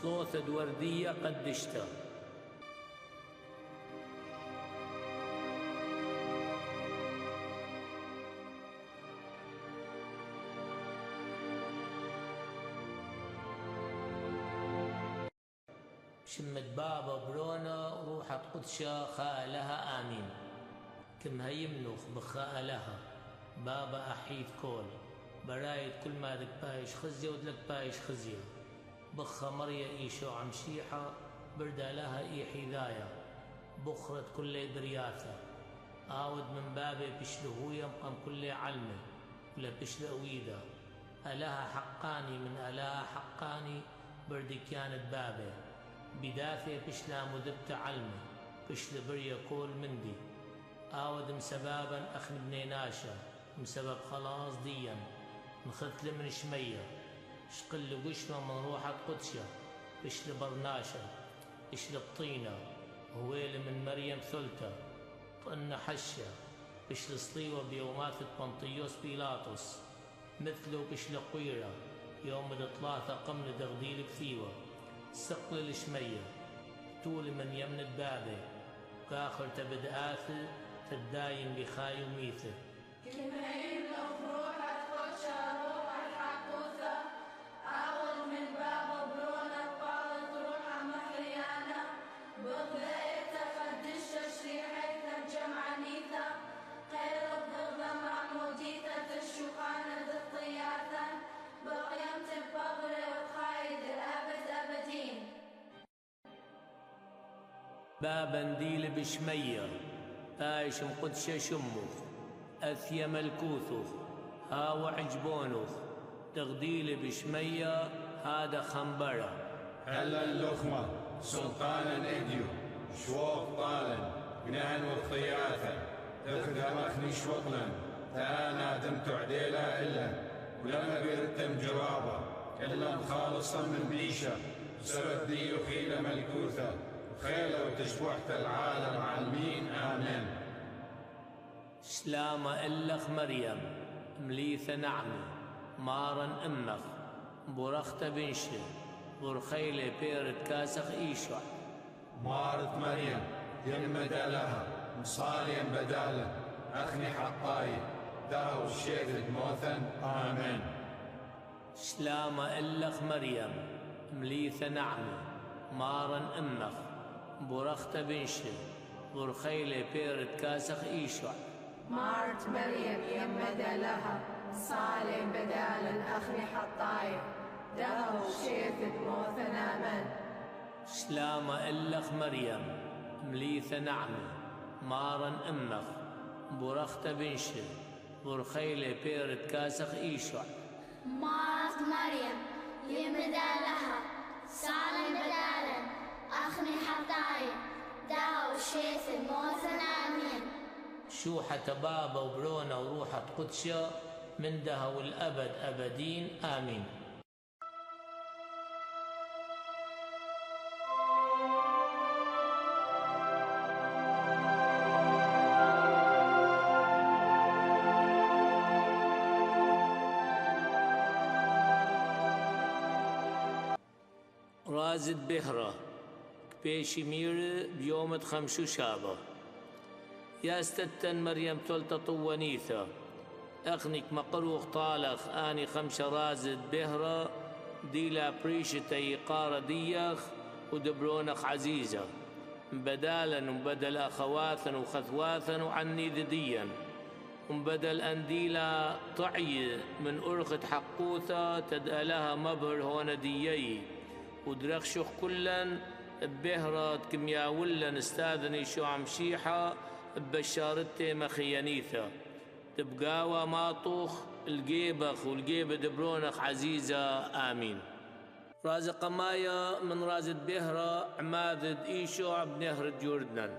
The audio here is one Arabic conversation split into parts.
وصلوثة وردية قدشتها. شمت بابا برونا وروحت قدشة خالها آمين. كم هيمنوخ بخالها بابا أحيد كول برايد كل ما دك بايش خزية ودلك بايش خزية. بخة مريا إيشو عمشيحة بردا لها إي حذايا بخرت كل برياثة. آود من بابي بشلهويا مقام كل علمة ولا بشلهويدا. ألاها حقاني من ألاها حقاني بردي كانت بابي بدافع بشلا مذبت علمة بشل بريا كول مندي. آود مسبابا أخن بني ناشا مسبب خلاص ديا نخذت من شمية شقل قشمة من روحة قدشة بشل برناشا اشل الطينة هويل من مريم ثلثة طن حشة بشل صليوة بيومات بنطيوس بيلاطس مثله بشل قويرة يوم الثلاثة قمن دغديل كثيوة سقل الشمية طول من يمن بابه كاخر تبد آثل تداين بخاي وميثه. كمهين لفروحة قدشة روح الحقوثة أول من بابا برونا طالت روحة محريانة بغذيتة قدشة شريحيتة الجمعة نيثة خير الضغة معموديثة الشوقانة الطياثة بقيمة ببغرة وخايد الأبد أبدين. بابا نديل بشمية بايش مقدشة شموخ أثيا ملكوثوخ هاو عجبونوخ تغديل بشمية هذا خنبرة. هلا اللخمة سلطانا اديو شوق طالا جنان والطياثة تخدم اخني شوقلا تانا دمت عديلا الا ولما بيرتم جوابه كلم خالصا من بيشه سبت دي خيلة ملكوثة خيلة وتشبحت العالم عالمين آمين. سلامة إلخ مريم مليثة نعمة مارن أمخ برخت بنشة برخيلة بيرت كاسخ إيشع مارت مريم يمد لها مصاليا بدالا أخني حطاي داو الشيخ موثا آمين. سلامة إلخ مريم مليثة نعمة مارن أمخ برخت بنشة برخيلة بيرت كاسخ إيشع مارت مريم يمد لها صالح بدالا أخني حطايا دهو شيث موثنا من. سلامة إلخ مريم مليثة نعمة مارن أمخ برخت بنشة برخيلة بيرت كاسخ إيشع مارت مريم يمد لها صالح بدالا أخني حطايا دهو شيث موثنا من. شوحة بابا وبرونا وروحة قدشة من دها والأبد أبدين آمين. رازد بهرة كبيشي مير بيومة خمشو شابة يا ستتن مريم تلت طوانيثة أخنك مقروخ طالخ آني خمشة رازد بهرة ديلا بريشة يقارة ديخ ودبرونخ عزيزة بدالا وبدل أخواثا وخثواثا وعني ذديا وبدل أنديلا طعي من أرخة حقوثة تدألها مبهر هون ديي ودرخشخ كلا بهرة كميا ولا استاذني شو عمشيحة ببشارتي مخيانيثة تبقاوى ماطوخ الجيبخ والجيبة دبرونخ عزيزة آمين. رازق مايا من رازد بهرة عماذد إيشوع بنهر جوردنان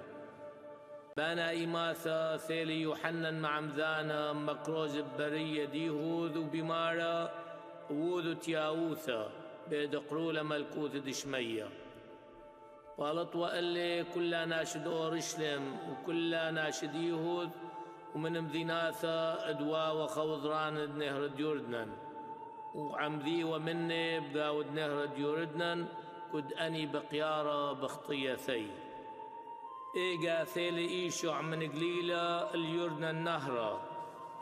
بانا إيماثا ثيلي يوحنن مع مذانا مكروز ببرية ديهوذ وبمارة ووذ تياوثا بيد قرولة ملكوث دشمية قالت وقال كلا ناشد أورشلم وكلا ناشد يهود ومن مذيناثا أدوا وخوضران نهر ديوردنان وعمذي ومني بقاود نهر ديوردنان كد أني بقيارة بخطيثي إيجا ثيلي إيشع من قليلة اليردن النهرة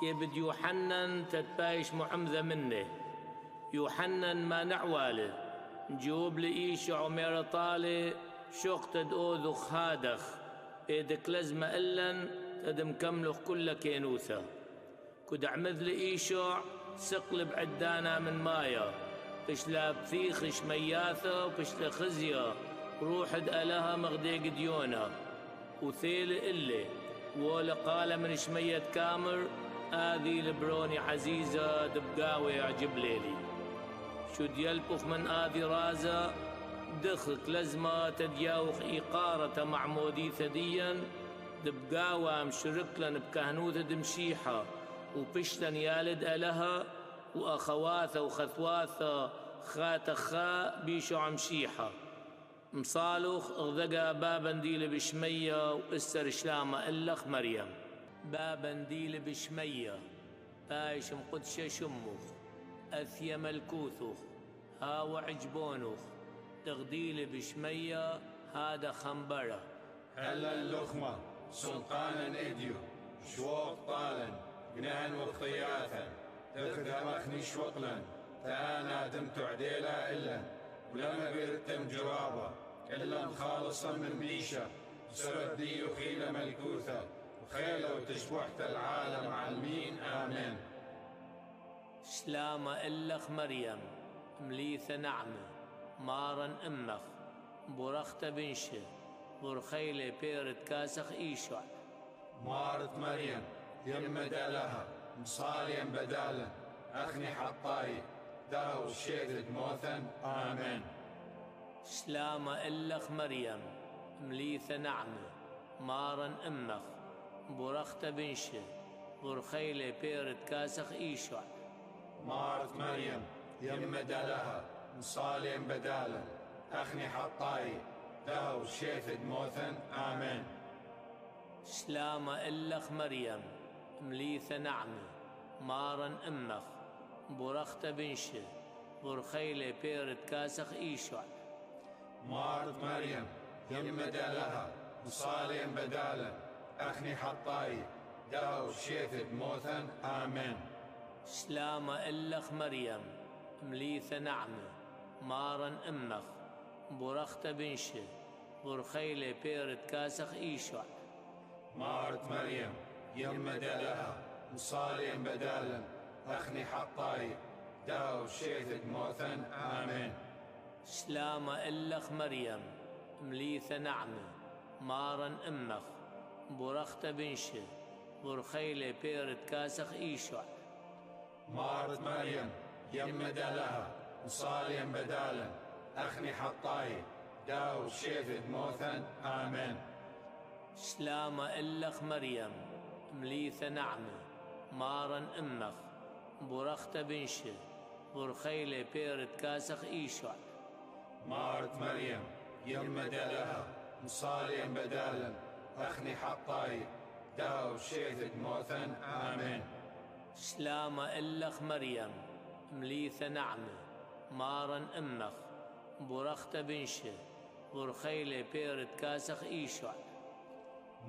يبد يوحنن تتبايش محمذة منه يوحنن ما نعواله جوب لإيشع ومير طالي شوق تدؤوذ خادخ إيدك لزمة إلن تدم كملخ كل كينوثة كد عمذ لإيشع سقلب عدانا من مايا بشلا بثيخ شمياثة وبشلا خزية روحد ألها مغدي قديونة وثيل إلي ولا قال من شمية كامر آذي لبروني عزيزة دبقاوي عجب ليلي شد يلبخ من آذي رازة دخلك لزمة تدياوخ إيقارة معمودي ثديا دبقاوة مشركلن بكهنوثة دمشيحة وبشتن يالد ألها وأخواثة وخثواثة خاتخاء بيشو عمشيحة مصالوخ اغذقا بابا ديل بشمية وإسر شلامة إلخ مريم بابا ديل بشمية بايش مقدشة شموخ أثيا ملكوثوخ هاو عجبونوخ تغديل بشمية هذا خنبرة هلا اللخمة سلطانا إديو شوق طالا جنان وخطياثا تذكر مخني شوقلا تانا دمت عديلا إلا ولما بيرتم جرابة إلا مخالصا من بيشة سبب دي وخيلة ملكوثة وخيلة وتشبحت العالم عالمين آمين سلامة إلخ مريم مليثة نعمة مارن أمخ برخت بنشه برخيلة بيرت كاسخ إيشع مارت مريم يمد لها مصاليا بدالا أخني حطاي دهو الشيث موثا آمين سلامة إلخ مريم مليثة نعمة مارن أمخ برخت بنشه برخيلة بيرت كاسخ إيشع مارت مريم يمد لها مصاليا بدالا أخني حطاي دهو الشيث موثا آمين سلامة إلخ مريم مليثة نعمة مارن أمخ برخت بنشه برخيلة بيرت كاسخ إيشع مارت مريم يمد لها مصاليا بدالا أخني حطاي دهو الشيث موثا آمين سلامة إلخ مريم مليثة نعمة مارن أمخ برخت بنشه برخيلة بيرت كاسخ إيشع مارت مريم يمد لها مصاليا بدالا أخني حطاي دهو الشيث موثا آمين سلامة إلخ مريم مليثة نعمة مارن أمخ برخت بنشه برخيلة بيرت كاسخ إيشع مارت مريم يمد لها مصاليا بدالا أخني حطاي دهو الشيث موثا آمين سلامة إلخ مريم مليثة نعمة مارن أمخ برخت بنشه برخيلة بيرت كاسخ إيشع مارت مريم يمد لها مصاليا بدالا أخني حطاي دهو الشيث موثا آمين سلامة إلخ مريم مليثة نعمة مارن أمخ برخت بنشه برخيلة بيرت كاسخ إيشع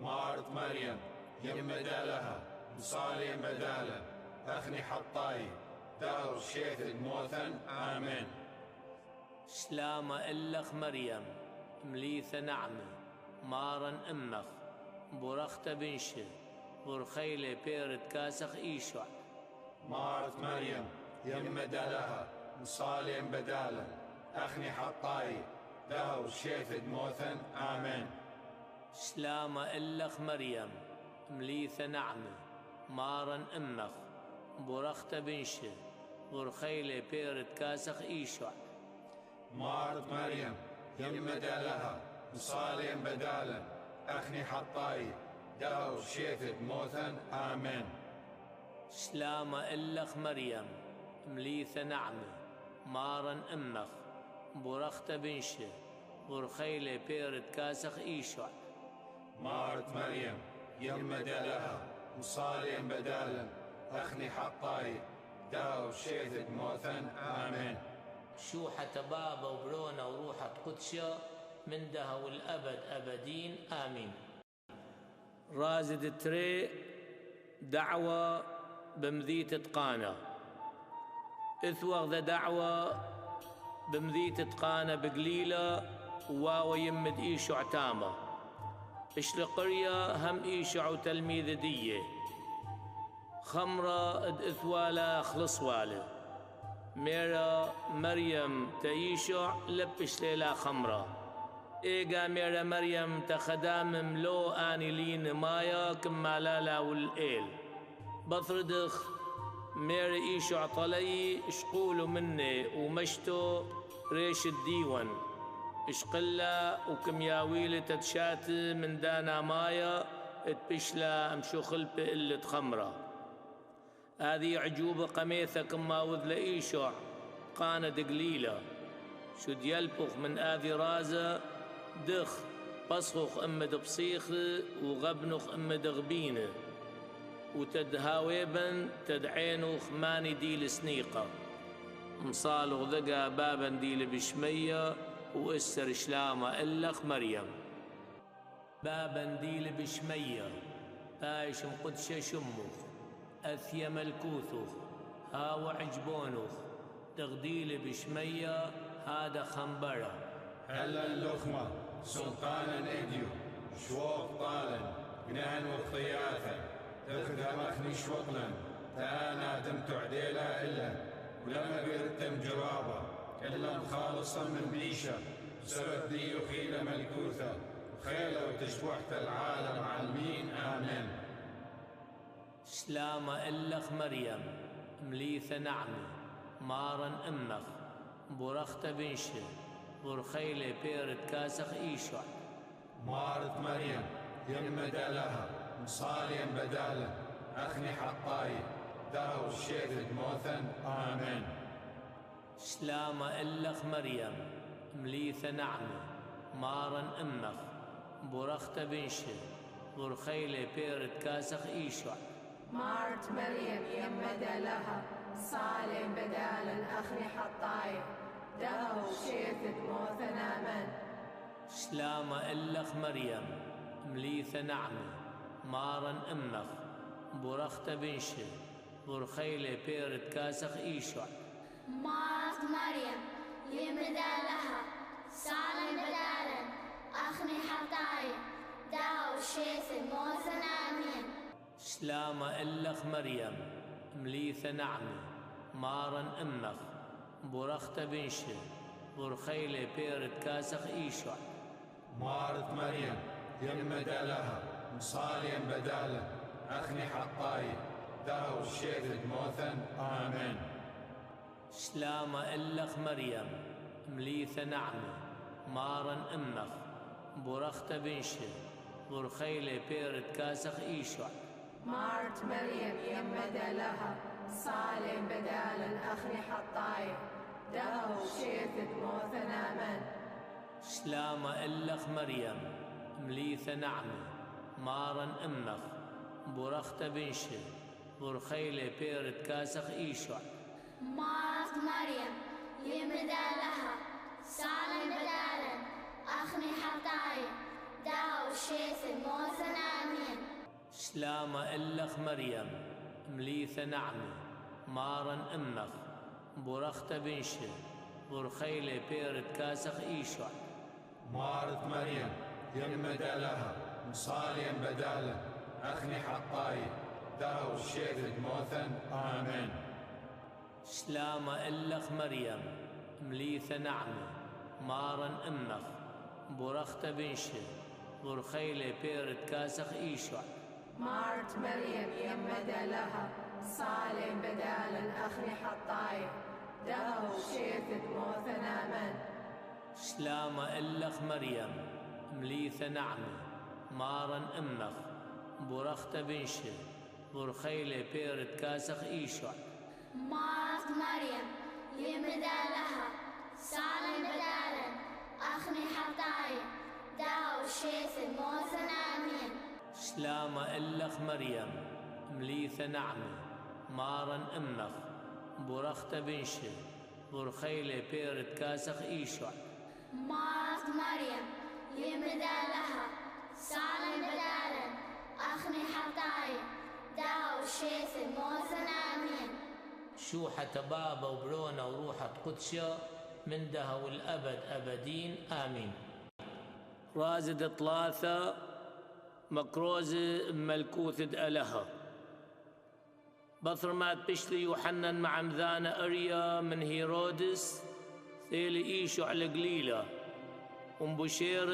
مارت مريم يمد لها مصاليا بدالا أخني حطاي دهو الشيث موثا آمين سلامة إلخ مريم مليثة نعمة مارن أمخ برخت بنشه برخيلة بيرت كاسخ إيشع مارت مريم يمد لها مصاليا بدالا أخني حطاي دهو الشيث موثا آمين سلامة إلخ مريم مليثة نعمة مارن أمخ برخت بنشه برخيلة بيرت كاسخ إيشع مارت مريم يمد لها مصاليا بدالا أخني حطاي دهو الشيث موثا آمين سلامة إلخ مريم مليثة نعمة مارن أمخ برخت بنشه برخيلة بيرت كاسخ إيشع مارت مريم يمد لها مصاليا بدالا أخني حطاي دهو الشيث موثا آمين شوحة بابا وبرونا وروحة قدشة من دها والأبد أبدين آمين. رازد تري دعوة بمذيت تقانا إثوغ ذا دعوة بمذيت تقانا بقليلة واو يمد إيشو عتامة إشلقرية هم إيشو تلميذ دية خمرة اد إثوالا خلص والي ميرا مريم تيشع لبش ليلا خمرة إيقا ميرا مريم تخدام ملو آني لين مايا كما لالا والإيل بطردخ ميرا إيشع طلي اشقولوا مني ومشتو ريش الديوان اشقلا وكمياويلة تتشات من دانا مايا اتبشلا امشو خلب إلة خمرة هذه عجوبة قميثة كما وذل إيشع قانة قليلة شد يلبخ من آذي رازة دخ بصخخ أمد بصيخ وغبنخ أمد غبينة وتدهاويبن تدعينخ ماني ديل سنيقة مصالغ ذقا بابا ديل بشمية وإسر شلامة إلخ مريم بابا ديل بشمية بايش مقدشة شمخ أثيا ملكوثوخ هاو عجبونوخ تغديل بشمية هذا خنبرة هلا اللخمة سلطانا إديو شوق طالا جنان وخياثا تخدم أخني شوطلا تانا دمت عديلا إلا ولما بيرتم جوابا إلا مخالصا من بيشة سبت دي وخيلة ملكوثة وخيلة وتشوحت العالم عالمين آمين. سلامة إلخ مريم مليثة نعمة مارن أمخ برخت بنشة برخيلة بيرت كاسخ إيشع مارت مريم يمد لها مصاليا بدالا أخني حطاي داو الشيء موثا آمين. سلامة إلخ مريم مليثة نعمة مارن أمخ برخت بنشة برخيلة بيرت كاسخ إيشع مارت مريم يمد لها صالم بدالا أخني حطاي دهو شيثت موثنا من. سلامة إلخ مريم مليثة نعمة مارن أمخ برخت بنشة برخيلة بيرت كاسخ إيشع مارت مريم يمد لها صالم بدالا أخني حطاي دهو شيثت موثنا من. سلامة إلخ مريم مليثة نعمة مارن أمخ برخت بنشة برخيلة بيرت كاسخ إيشع مارت مريم يمد لها مصاليا بدالا أخني حطاي داو الشيء موثا آمين. سلامة إلخ مريم مليثة نعمة مارن أمخ برخت بنشة برخيلة بيرت كاسخ إيشع مارت مريم يمد لها صالم بدالا أخني حطاي دهو شيثت موثنا من. سلامة إلخ مريم مليثة نعمة مارن أمخ برخت بنشة برخيلة بيرت كاسخ إيشع مارت مريم يمد لها صالم بدالا أخني حطاي دهو شيثت موثنا من. سلامة إلخ مريم مليثة نعمة مارن أمخ برخت بنشة برخيلة بيرت كاسخ إيشع مارت مريم يمد لها مصاليا بدالا أخني حطاي داو الشيء موثا آمين. سلامة إلخ مريم مليثة نعمة مارن أمخ برخت بنشة برخيلة بيرت كاسخ إيشع مارت مريم يمد لها صالم بدالا أخني حطاي دهو شيثت موثنا من. سلامة إلخ مريم مليثة نعمة مارن أمخ برخت بنشة برخيلة بيرت كاسخ إيشع مارت مريم يمد لها صالم بدالا أخني حطاي دهو شيثت موثنا من. سلامة إلخ مريم مليثة نعمة مارن أمخ برخت بنشة برخيلة بيرت كاسخ إيشع مارت مريم يمدى لها سالم بدالا أخني حطايا داو شيث موثن آمين شوحة بابا وبرونا وروحة قدشة من دها والأبد أبدين آمين. رازد ثلاثة مكروز ملكوثد ألها بثرمات بشلي يوحنا مع مذانا أريا من هيرودس ثيلي إيشو على قليلة ومبشير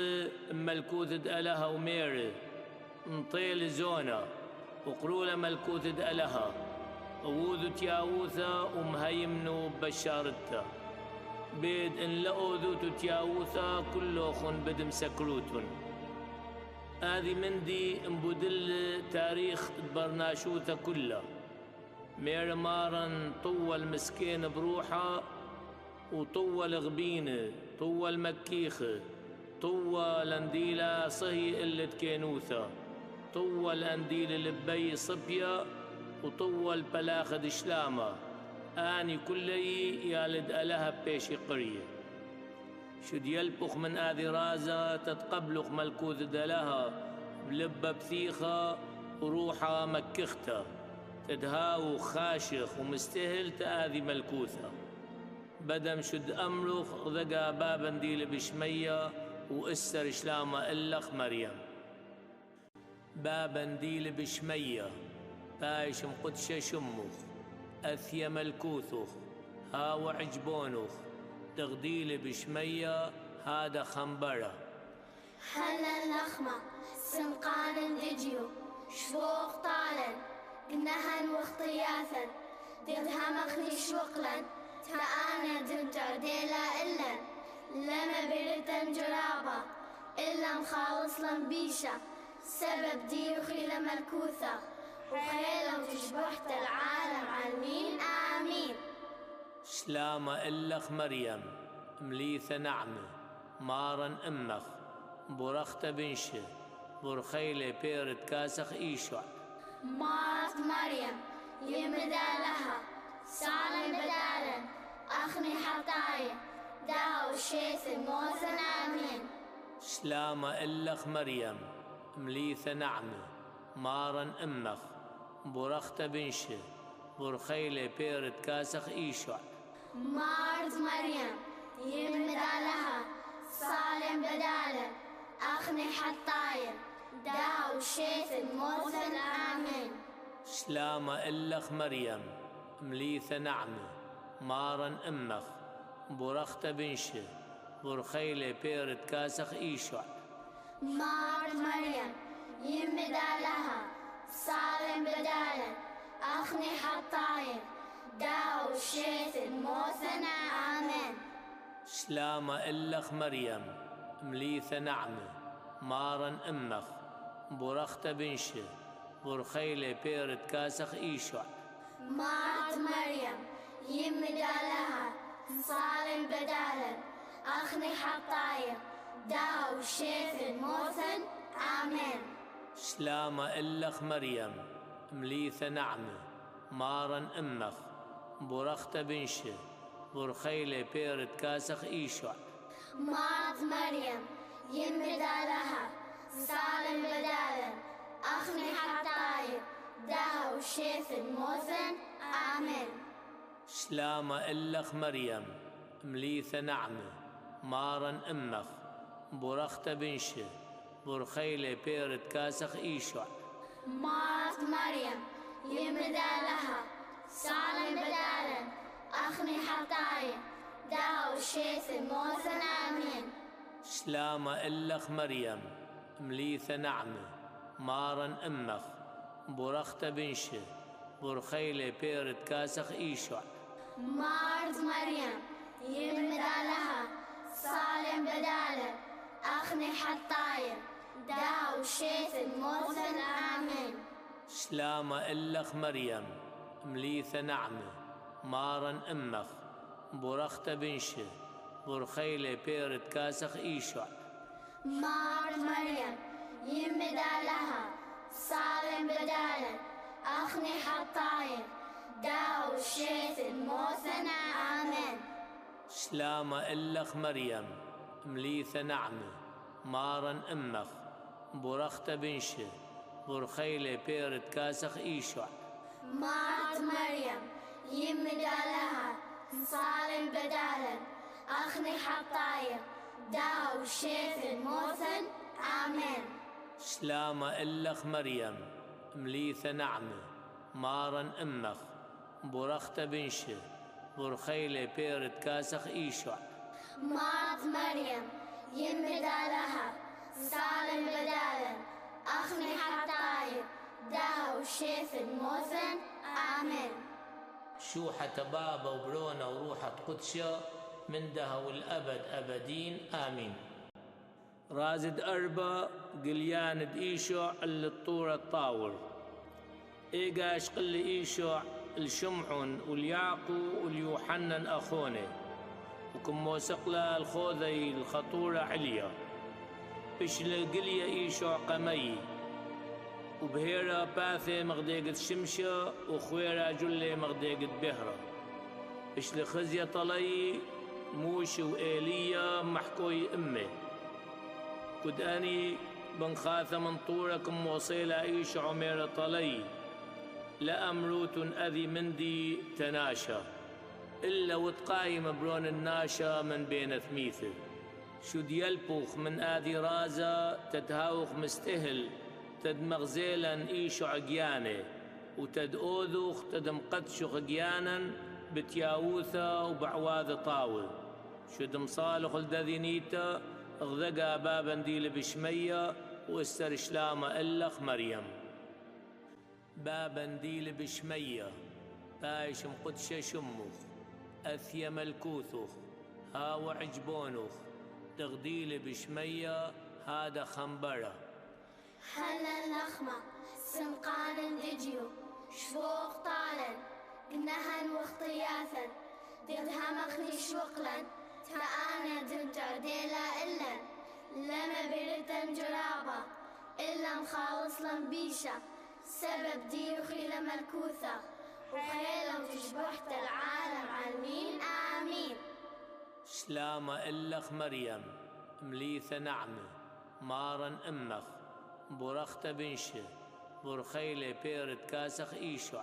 ملكوثد ألها ومير نطيل زونا وقرولة ملكوثد ألها ووذو تياوثا ومهيمنو بشارتا بيد إن لأوذو تياوثا كلوخن بدم سكروتون هذه مندي مبدل تاريخ برناشوثا كله مير مارن طول مسكين بروحه وطول غبينه طول مكيخه طول انديلا صهي اللي كينوثا طول انديل لبي صبيا وطول بلاخد شلامه اني كلي يالد الها بيشي قريه شد يلبخ من آذي رازة تتقبلخ ملكوث دلها بلبة بثيخة وروحها مكختة تدهاو خاشخ ومستهل تآذي ملكوثة بدم شد أمرخ ذقا بابا ديل بشمية وإسر شلامة إلخ مريم بابا ديل بشمية بايش مقدشة شمخ أثيا ملكوثخ هاو عجبونخ تغديل بشمية هذا خنبرة هلا اللخمة سنقان دجيو شفوق طالا قنهن واختياثا ددها مخني شوقلا تانا دمتر ديلا إلا لما بريتن جرابة إلا مخالص لنبيشة سبب ديوخي لملكوثة وخيلة وتشبحت العالم عالمين آمين سلامة إلخ مريم مليثة نعمة مارن أمخ برخت بنشة برخيلة بيرت كاسخ إيشع مارت مريم يمدى لها سالم بدالا أخني حطايا داو شيث موثن آمين سلامة إلخ مريم مليثة نعمة مارن أمخ برخت بنشة برخيلة بيرت كاسخ إيشع مارت مريم يمدى لها سالم بدالا أخني حطايا داو شيث موثن آمين سلامة إلخ مريم مليثة نعمة مارن أمخ برخت بنشة برخيلة بيرت كاسخ إيشع مارت مريم يمدى لها سالم بدالا أخني حطايا داو شيث موثن آمين سلامة إلخ مريم مليثة نعمة مارن أمخ برخت بنشة برخيلة بيرت كاسخ إيشع مارت مريم يمدى لها سالم بدالا أخني حطايا داو شيث موثن آمين سلامة إلخ مريم مليثة نعمة مارن أمخ برخت بنشة برخيلة بيرت كاسخ إيشع مارت مريم يمدى لها سالم بدالا أخني حطايا داو شيث موثن آمين سلامة إلخ مريم مليثة نعمة مارن أمخ برخت بنشة برخيلة بيرت كاسخ إيشع مارت مريم يمدى لها سالم بدالا أخني حطايا داو شيث موثن آمين سلامة إلخ مريم مليثة نعمة مارن أمخ برخت بنشة برخيلة بيرت كاسخ إيشع مارت مريم يمدى لها سالم بدالا أخني حطايا داو شيث موثن آمين سلامة إلخ مريم مليثة نعمة مارن أمخ برخت بنشة برخيلة بيرت كاسخ إيشع مارت مريم يمدى لها سالم بدالا أخني حطايا داو شيث موثن آمين سلامة إلخ مريم مليثة نعمة مارن أمخ برخت بنشة برخيلة بيرت كاسخ إيشع مارت مريم يمدى لها صالم بدالا أخني حطايا داو شيث موثن آمين. سلامة إلخ مريم مليثة نعمة مارن أمخ برخت بنشة برخيلة بيرت كاسخ إيشع مارت مريم يمدى لها صالم بدالا أخني حطايا داو شيث موثن آمين. شوحة بابا وبرونا وروحة قدشة من دها والأبد أبدين آمين. رازد أربا قلياند إيشع اللي الطورة الطاور إيقاش قل إيشع الشمحن واليعقو واليوحنن أخونه وكم موسقلا الخوذي الخطورة عليا بشل قليا إيشع قمي وبهيرا باثي مغديقة شمشة وخويرا جلي مغديقة بهرة بشل خزية طلي موش وإيليا محكوي أمي كد أني بن خاثة من طوركم وصيلا إيش عمير طلي لأمروت أذي مندي تناشى إلا وتقاي مبرون الناشا من بين ثميثه شد يلبوخ من آذي رازا تتهاوخ مستهل تد مغزيلا إيش عقيانه وتد أوذوخ تد مقدشخ قيانا بتياوثا وبعواذ طاول شد مصالح الدذينيتا اغذقا بابا ديل بشمية واستر شلامة إلخ مريم بابا ديل بشمية بايش مقدشة شموخ أثيا ملكوثوخ هاو عجبونوخ تغديل بشمية هذا خنبرة هلا اللخمة سنقان دجيو شفوق طالا قنهن واختياثا دردها مخني شوقلا تانا دنتر ديلا إلا لما برتن جرابة إلا مخالص لنبيشة سبب ديوخي لملكوثة وخيلة وتشبحت العالم عالمين آمين. سلامة إلخ مريم مليثة نعمة مارن أمخ برخت بنشة برخيلة بيرت كاسخ إيشع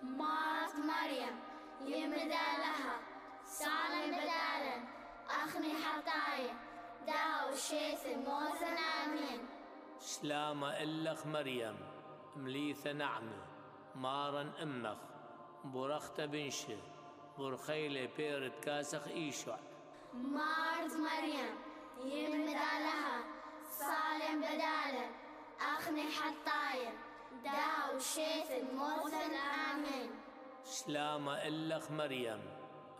مارت مريم يمدى لها صالم بدالا أخني حطايا داو شيث موثن آمين. سلامة إلخ مريم مليثة نعمة مارن أمخ برخت بنشة برخيلة بيرت كاسخ إيشع مارت مريم يمدى لها صالم بدالا أخني حطايا داو شيث موثن آمين. سلامة إلخ مريم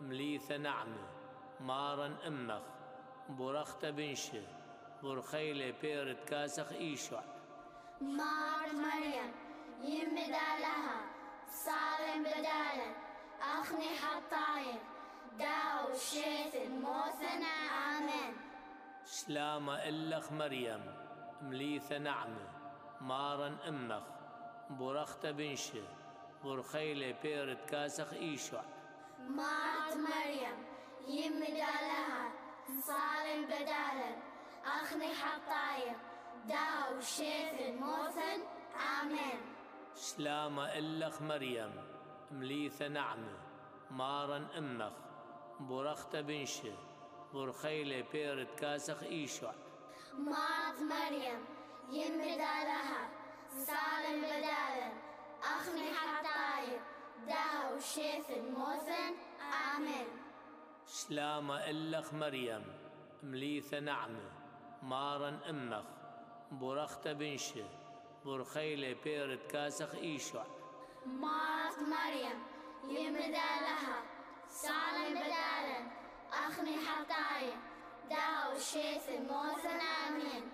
مليثة نعمة مارن أمخ برخت بنشة برخيلة بيرت كاسخ إيشع مارت مريم يمدى لها صالم بدالا أخني حطايا داو شيث موثن آمين. سلامة إلخ مريم مليثة نعمة مارن أمخ برخت بنشة برخيلة بيرت كاسخ إيشع مارت مريم يمدى لها صالم بدالا أخني حطايا داو شيث موثن آمين. سلامة إلخ مريم مليثة نعمة مارن أمخ برخت بنشة برخيلة بيرت كاسخ إيشع مارت مريم يمدى لها صالم بدالا أخني حطايا داو شيث موثن آمين. سلامة إلخ مريم مليثة نعمة مارن أمخ برخت بنشة برخيلة بيرت كاسخ إيشع مارت مريم يمدى لها صالم بدالا أخني حطايا داو شيث موثن آمين.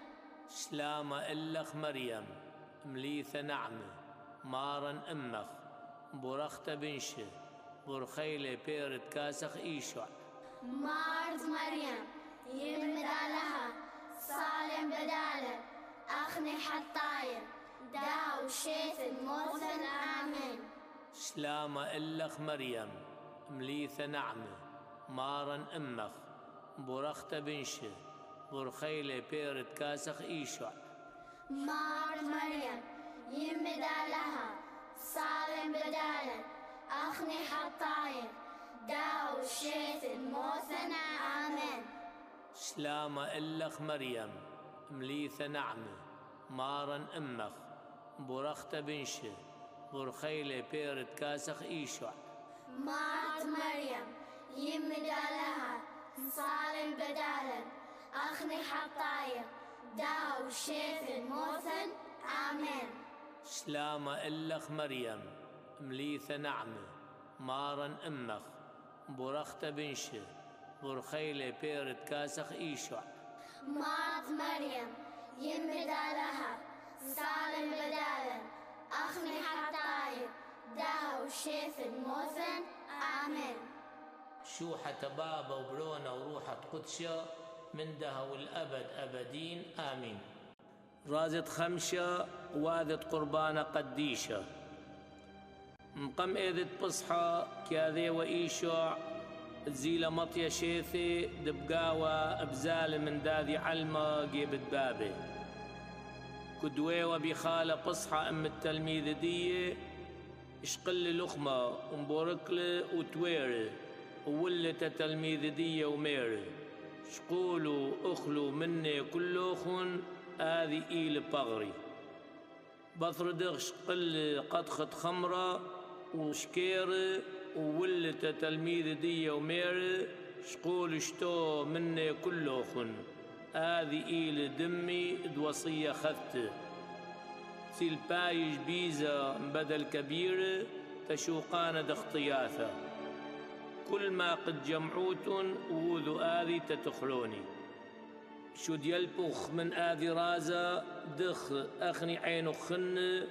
سلامة إلخ مريم مليثة نعمة مارن أمخ برخت بنشة برخيلة بيرت كاسخ إيشع مارت مريم يمدى لها صالم بدالا أخني حطايا داو شيث موثن آمين. سلامة إلخ مريم مليثة نعمة مارن أمخ برخت بنشه برخيلة بيرت كاسخ إيشع مارت مريم يمدى لها صالم بدالا أخني حطاير داو شيث موثنا آمين سلامة إلخ مريم مليثة نعمة مارن أمخ برخت بنشه برخيلة بيرت كاسخ إيشع مارت مريم يمدى لها صالم بدالا أخني حطاير داو شيث موثن آمين سلامة إلخ مريم مليثة نعمة مارن أمخ برخت بنشه برخيلة بيرت كاسخ إيشع مارت مريم يمدى لها صالم بدالا أخني حطاير داو شيث موثن آمين شوحة بابا وبرونا وروحة قدشة من دها والأبد أبدين آمين رازت خمشة واذت قربانة قديشة مقم إذت بصحى كاذي وإيشع تزيل مطية شيثي دبقاوة بزال من داذي علمة جيبت بابي كدوي وبخالة بصحى أم التلميذ دي اشقل لخمة ومبوركل وتويري وولت تلميذ دي وميري شقولوا أخلوا مني كلوخن آذي إيل بغري بثردغ شقل قدخت خمرة وشكيري وولت تلميذ دي وميري شقول شتو مني كلوخن آذي إيل دمي دوصية خذته سيل بايج بيزا بدل كبيرة تشوقان دخطياثة كل ما قد جمعوتن وذو آذي تتخلوني شد يلبخ من آذي رازا دخ أخني عينو خن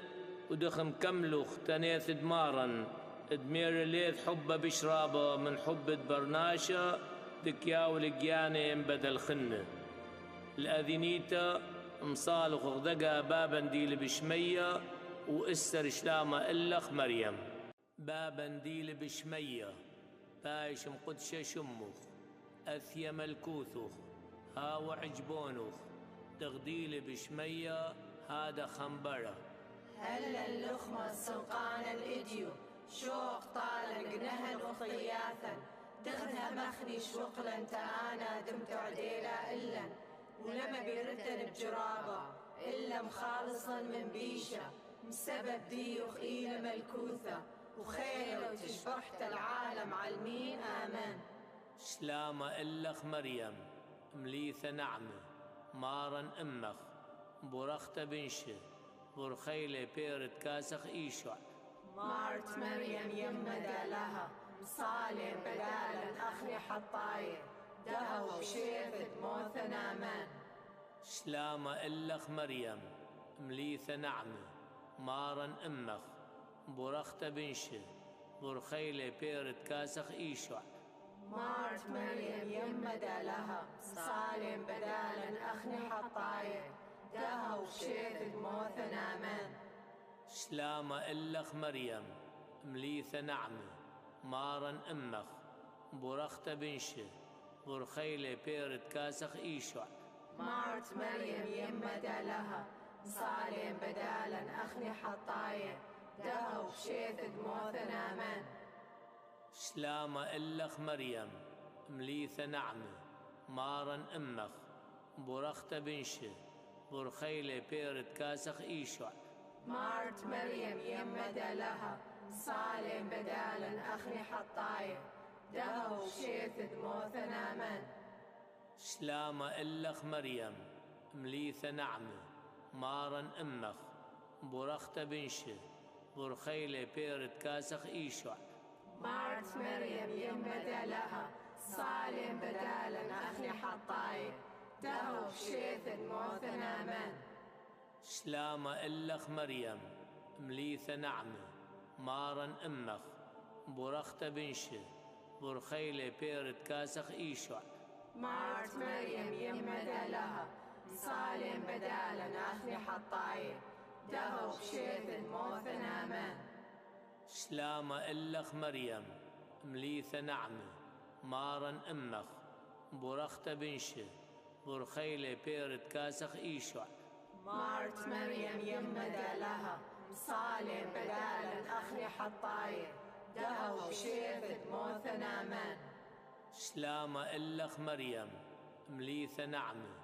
ودخ مكملخ تنيث دمارا دمير ليث حبة بشرابة من حبة برناشة دكياو لقياني بدل خن الأذينيتا مصالخ غدقا بابا ديل بشمية وإسر شلامة إلخ مريم بابا ديل بشمية بايش مقدشة شمخ أثيا ملكوثخ هاو عجبونخ تغديل بشمية هذا خنبرة هلا اللخمة السلقان الإديو شوق طالق نهل وخياثا دغنها مخني شوقلا تانا دمت عديلا إلا ولما بيرتن بجرابة إلا مخالصا من بيشة مسبب ديوخ إيل ملكوثة وخيلة وتشبحت العالم عالمين آمن سلامة إلخ مريم مليثة نعمة مارن أمخ برخت بنشه برخيلة بيرت كاسخ إيشع مارت مريم يمدى لها صالم بدالا أخني حطاير دهو شيث موثنا من سلامة إلخ مريم مليثة نعمة مارن أمخ برخت بنشه برخيلة بيرت كاسخ إيشع مارت مريم يمدى لها صالم بدالا أخني حطاير دهو شيث موثنا من سلامة إلخ مريم مليثة نعمة مارن أمخ برخت بنشه برخيلة بيرت كاسخ إيشع مارت مريم يمدى لها صالم بدالا أخني حطاير دهو شيث موثنا من سلامة إلخ مريم مليثة نعمة مارن أمخ برخت بنشه برخيلة بيرت كاسخ إيشع مارت مريم يمدى لها صالم بدالا أخني حطاير دهو شيث موثنا من سلامة إلخ مريم مليثة نعمة مارن أمخ برخت بنشه برخيلة بيرت كاسخ إيشع مارت مريم يمدى لها صالم بدالا أخني حطاير دهو شيث موثنا من سلامة إلخ مريم مليثة نعمة مارن أمخ برخت بنشه برخيلة بيرت كاسخ إيشع مارت مريم يمدى لها صالم بدالا أخني حطاير دهو شيث موثنا من سلامة إلخ مريم مليثة نعمة مارن أمخ برخت بنشه برخيلة بيرت كاسخ إيشع مارت مريم يمدى لها صالم بدالا أخني حطاير دهو شيفت موثن آمن سلامة إلخ مريم مليثة نعمة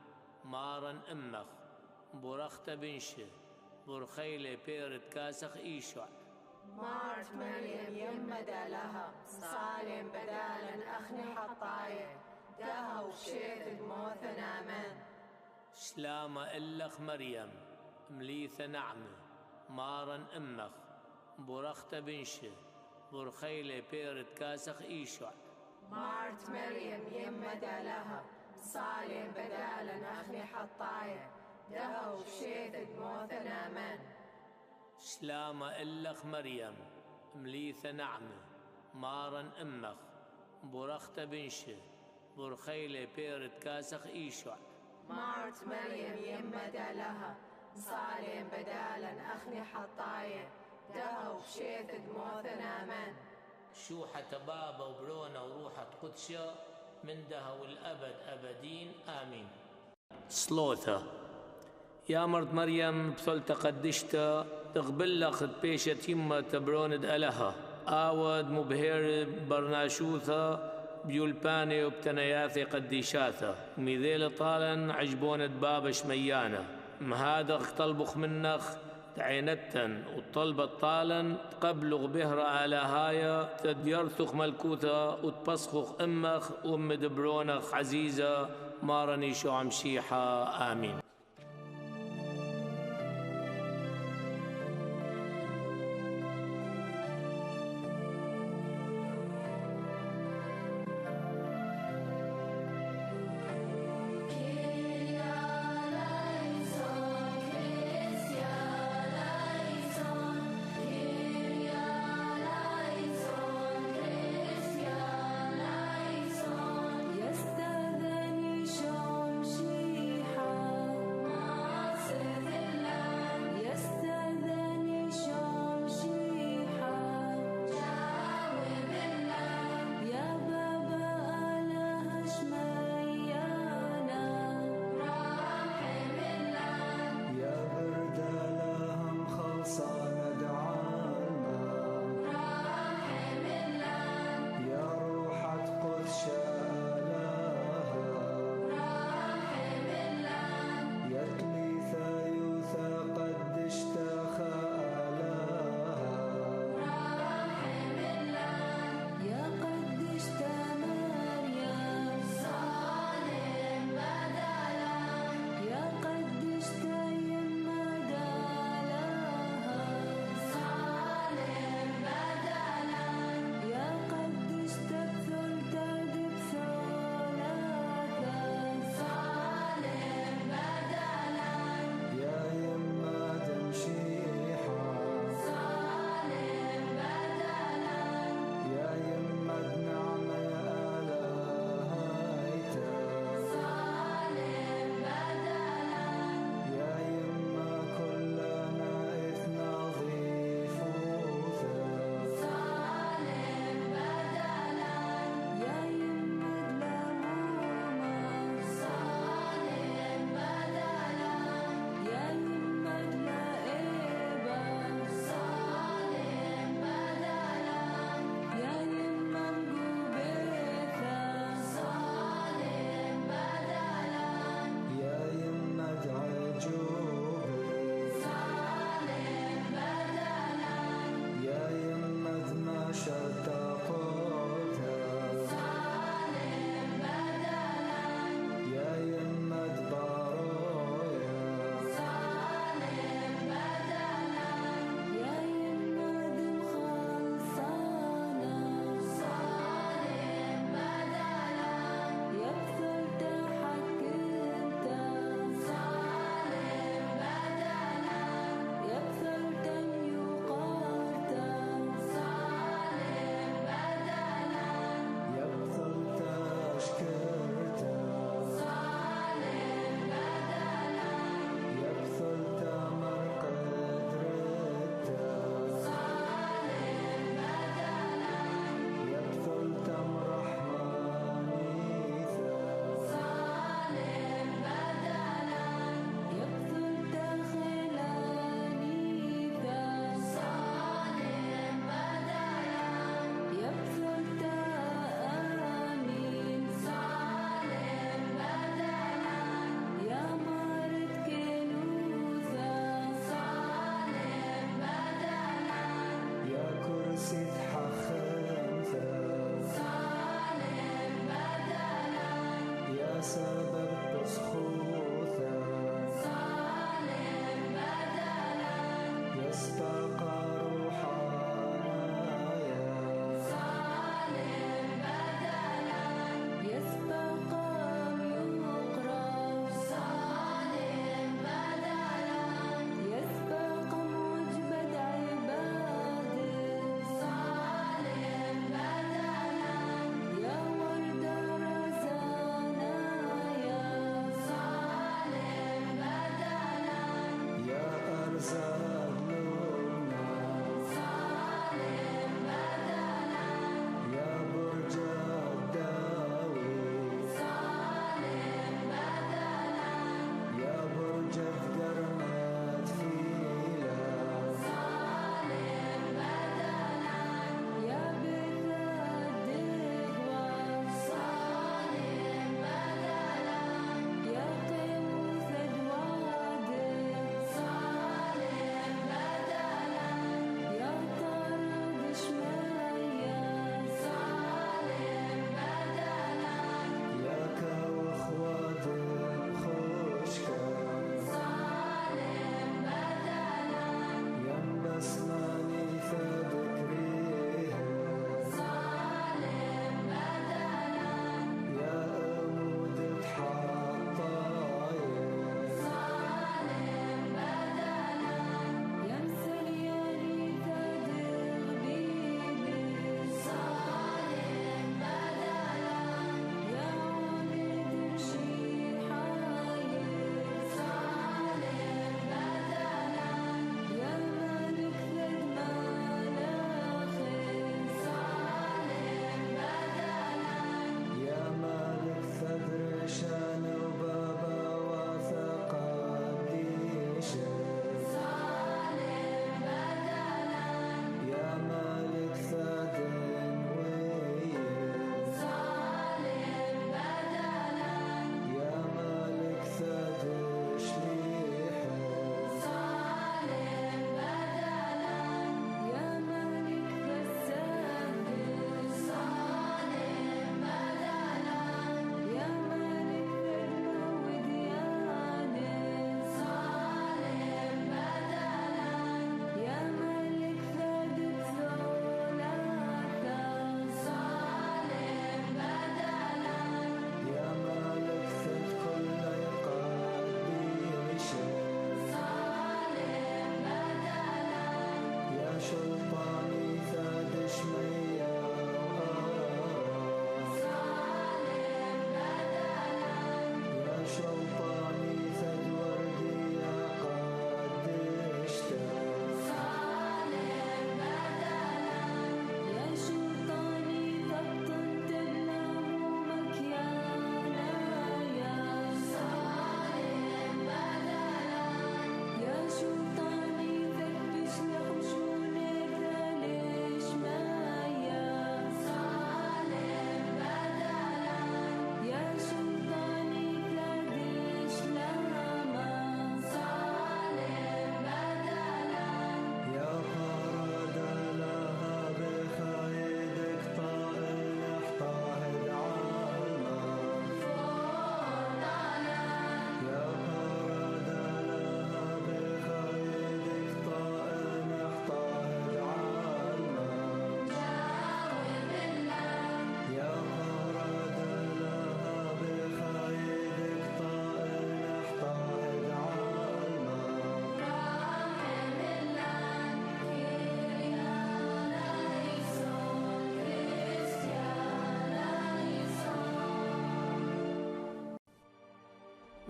مارن أمخ برخت بنشه برخيلة بيرت كاسخ إيشع مارت مريم يمدى لها صالم بدالا أخني حطاير دهو شيفت موثن آمن سلامة إلخ مريم مليثة نعمة مارن أمخ برخت بنشه برخيلة بيرت كاسخ إيشع مارت مريم يمدى لها صالم بدالا أخني حطاير دهو شيفت موثن آمن سلامة إلخ مريم مليثة نعمة مارن أمخ برخت بنشه برخيلة بيرت كاسخ إيشع مارت مريم يمدى لها صالم بدالا أخني حطاير دهو شيفت موثن آمن شوحة بابا وبرونا وروحة قدشة من دهو الأبد أبدين آمين. سلوثة يا مرد مريم بثلت قدشتا تقبل لخد بيشة يمة تبروند ألها آود مبهر برناشوثة بيولباني وبتنياثي قديشاثة ميذيل طالا عجبوند بابا شميانة مهادخ طلبخ منخ عينتن وطلبة طالا تقبلغ بهرة على هايا تديرثخ ملكوثة وتبصخخ أمخ وأم دبرونخ عزيزة مارني شو عمشيحة آمين. يستاذني شمشيحة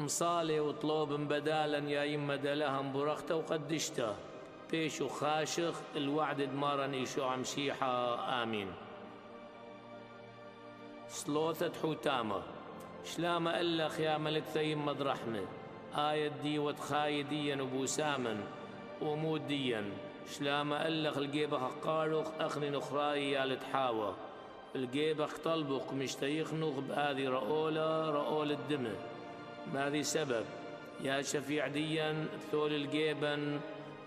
مصالي وطلوب بدالا يا يما دلهم برخته وقدشته بيش وخاشخ الوعد دمارني شو عمشيحة آمين. سلوثة حوتامة شلامة ألخ يا ملك ثيم مد رحمة آية دي وتخايديا وبوسامن وموديا شلامة ألخ الجيبخ قارخ أخني نخراي يا لتحاوى الجيبخ طلبخ مشتيخنخ بهذه رؤولة الدمه ما ذي سبب يا شفيع ديا ثول الجيبن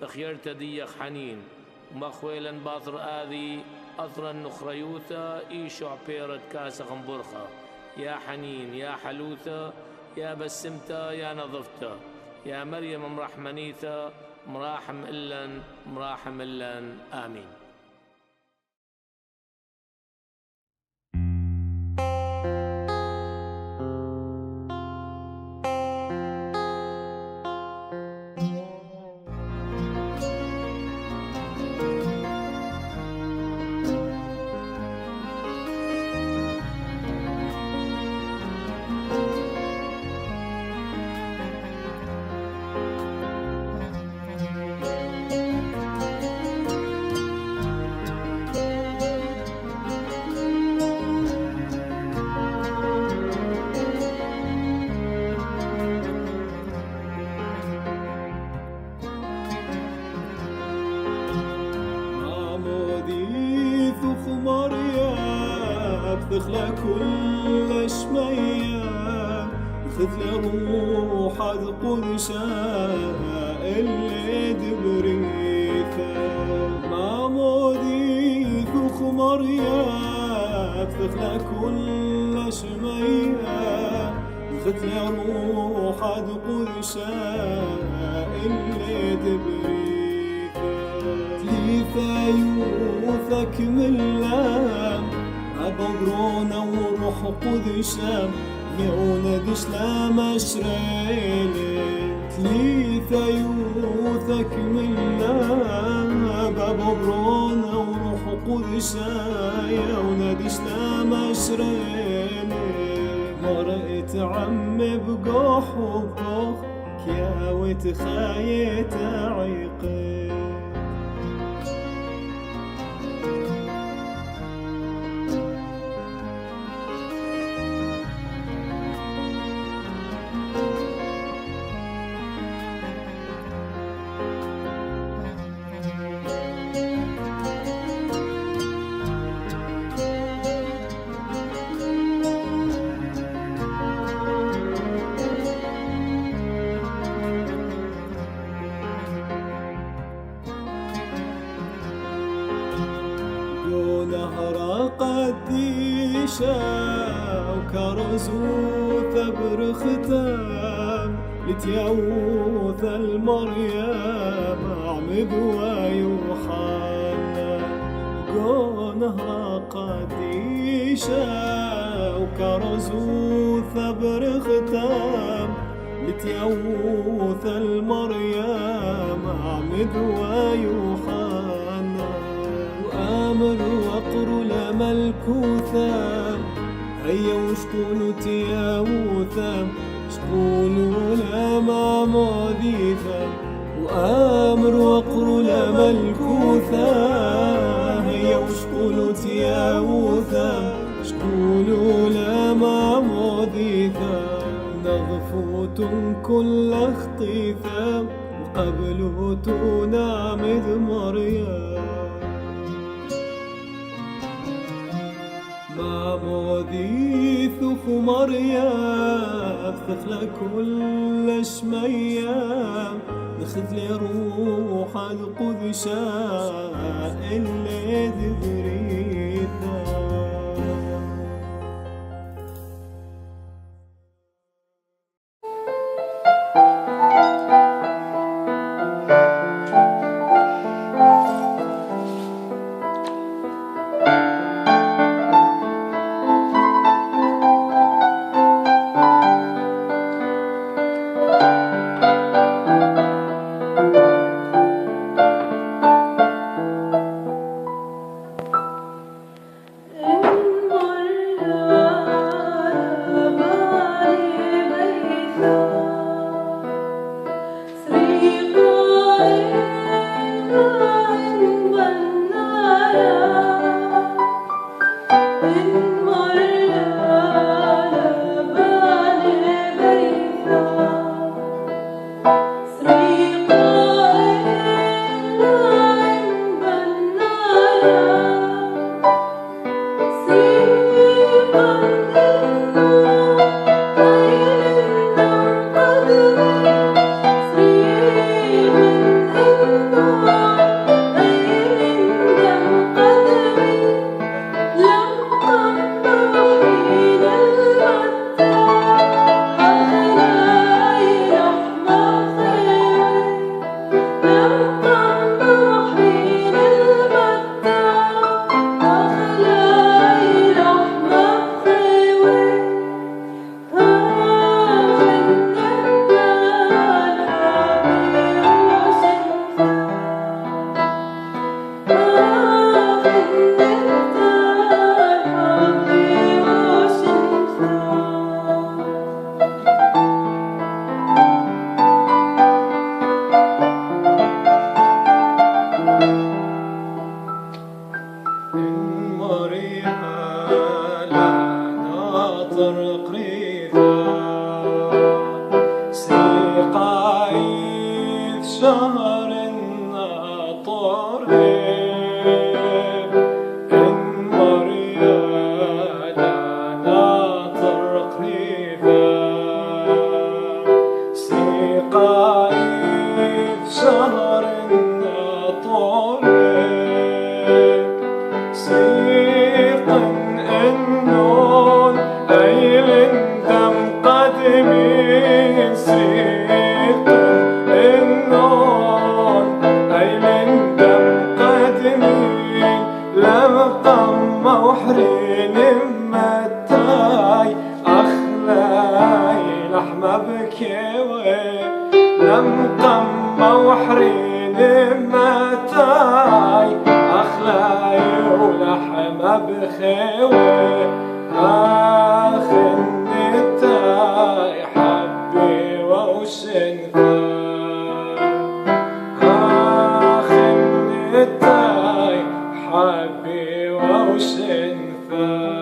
بخيرت ديخ حنين ومخويلا باطر آذي أثرا نخريوثا إيشو عبيرت كاسخ برخة يا حنين يا حلوثة يا بسمتا يا نظفتا يا مريم مرحمنيثا مراحم إلن آمين. تخلى كل شمية خذ روح القدسة اللي دبريثة معمودي ثخ مريم تخلى كل شمية خذ روح القدسة اللي دبريثة تليثة يوثك من لام أبغرونا وروح قدسة يونا دسلام أسرائيلي تليثة يوثك من لاب أبغرونا وروح قدسة يونا دسلام أسرائيلي مرأت عم بقوح وبقوح كياوت خايت عيقي نهر قديشة وكرزوث برختام لتيوث المريم عمد ويوحنا جو نهر قديشة وكرزوث برختام لتيوث المريم عمد ويوحنا وآمر وقر لملكوثا هيا وشكولو تياوثا شكولو لما ماذيثا وآمر وقر لملكوثا هيا وشكولو تياوثا شكولو لما ماذيثا نغفوت كل اخطيثا وقبلوت نعمد مريم معمودي ثخ مريم ثخلى كل شمية نخذ لي روح القدسة اللي دبريثا حبي وشنفا